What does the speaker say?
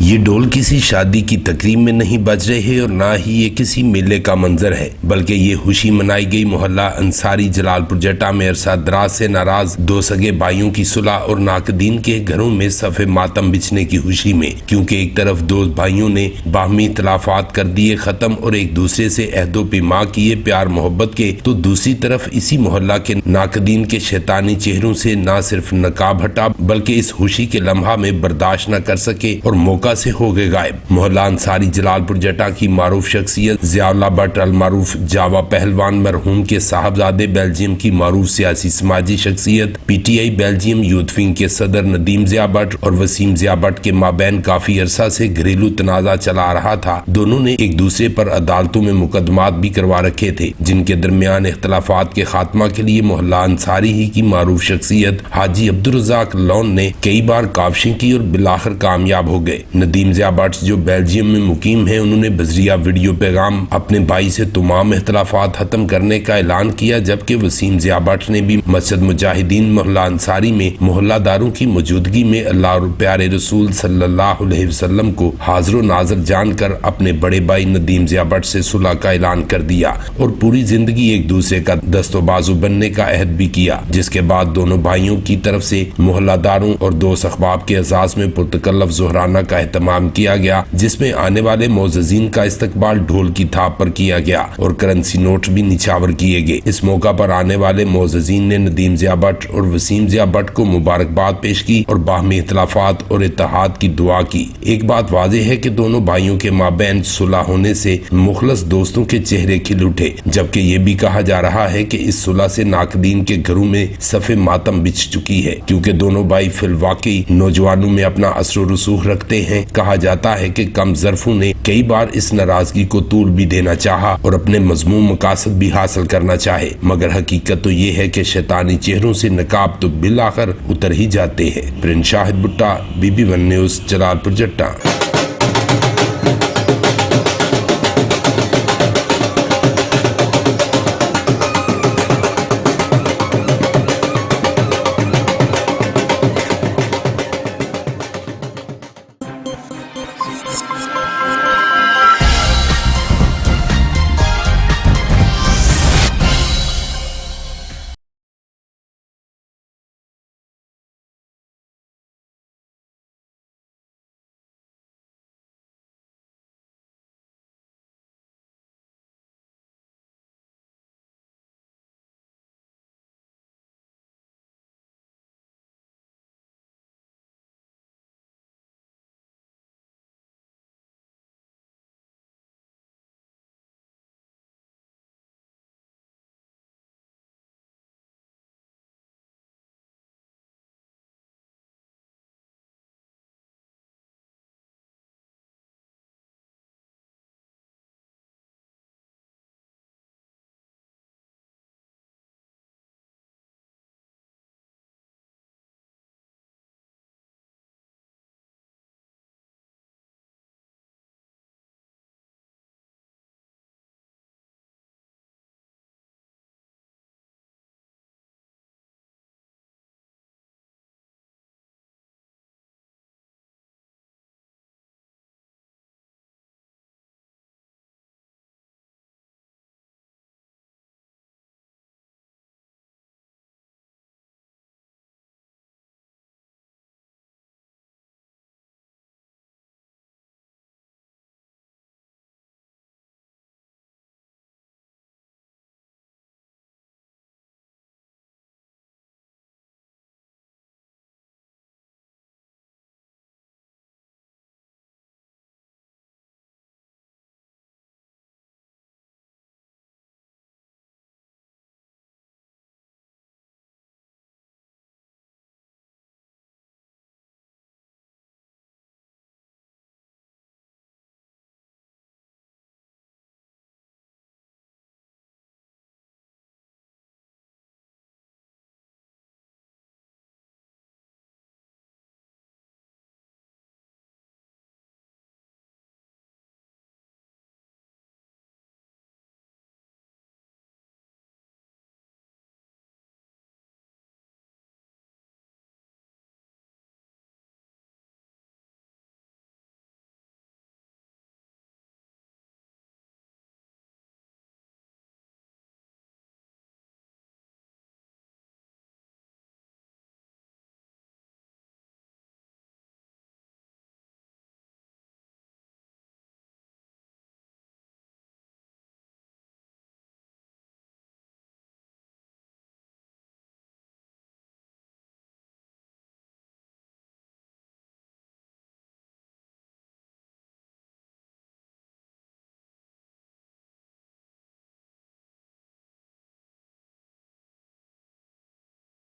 یہ ڈول کسی شادی کی تقریب میں نہیں بج رہے اور نہ ہی یہ کسی میلے کا منظر ہے، بلکہ یہ خوشی منائی گئی محلہ انصاری جلال پور جٹا میں عرصہ دراز سے ناراض دو سگے بھائیوں کی صلح اور ناقدین کے گھروں میں صف ماتم بچھنے کی خوشی میں، کیونکہ ایک طرف دو بھائیوں نے باہمی اختلافات کر دیے ختم اور ایک دوسرے سے عہد و پیما کیے پیار محبت کے، تو دوسری طرف اسی محلہ کے ناقدین کے شیطانی چہروں سے نہ صرف نقاب ہٹا بلکہ اس خوشی کے لمحہ میں برداشت نہ کر سکے اور موقع سے ہو گئے غائب۔ محلہ انصاری جلال پور جٹا کی معروف شخصیت ضیاء اللہ بٹ المعروف جاوا پہلوان مرحوم کے صاحبزادے بیلجیم کی معروف سیاسی سماجی شخصیت P T I Belgium youth wing کے صدر ندیم ضیاء بٹ اور وسیم ضیاء بٹ کے مابین کافی عرصہ سے گھریلو تنازع چلا آ رہا تھا۔ دونوں نے ایک دوسرے پر عدالتوں میں مقدمات بھی کروا رکھے تھے، جن کے درمیان اختلافات کے خاتمہ کے لیے محلہ انصاری ہی کی معروف شخصیت حاجی عبدالرزاق لون نے کئی بار کاوشیں کی اور بالآخر کامیاب ہو گئے۔ ندیم ضیاء بٹ جو بیلجیم میں مقیم ہیں، انہوں نے بذریعہ ویڈیو پیغام اپنے بھائی سے تمام اختلافات ختم کرنے کا اعلان کیا، جبکہ وسیم ضیاء بٹ نے بھی مسجد مجاہدین محلہ انصاری میں محلہ داروں کی موجودگی میں اللہ اور پیارے رسول صلی اللہ علیہ وسلم کو حاضر و ناظر جان کر اپنے بڑے بھائی ندیم ضیاء بٹ سے صلح کا اعلان کر دیا اور پوری زندگی ایک دوسرے کا دست و بازو بننے کا عہد بھی کیا، جس کے بعد دونوں بھائیوں کی طرف سے محلہ داروں اور دوست احباب کے اعزاز میں پرتکلف ظہرانہ کا اہتمام کیا گیا، جس میں آنے والے معززین کا استقبال ڈھول کی تھاپ پر کیا گیا اور کرنسی نوٹ بھی نچھاور کیے گئے۔ اس موقع پر آنے والے معززین نے ندیم ضیاء بٹ اور وسیم ضیاء بٹ کو مبارکباد پیش کی اور باہمی اختلافات اور اتحاد کی دعا کی۔ ایک بات واضح ہے کہ دونوں بھائیوں کے مابین صلح ہونے سے مخلص دوستوں کے چہرے کھل اٹھے، جبکہ یہ بھی کہا جا رہا ہے کہ اس صلح سے ناقدین کے گھروں میں صف ماتم بچھ چکی ہے، کیونکہ دونوں بھائی فی الواقع نوجوانوں میں اپنا اثر و رسوخ رکھتے ہیں۔ کہا جاتا ہے کہ کم ظرفوں نے کئی بار اس ناراضگی کو طول بھی دینا چاہا اور اپنے مضمون مقاصد بھی حاصل کرنا چاہے، مگر حقیقت تو یہ ہے کہ شیطانی چہروں سے نقاب تو بالآخر اتر ہی جاتے ہیں۔ پرنس شاہد بٹا، BB1 نیوز، جلال پور جٹا۔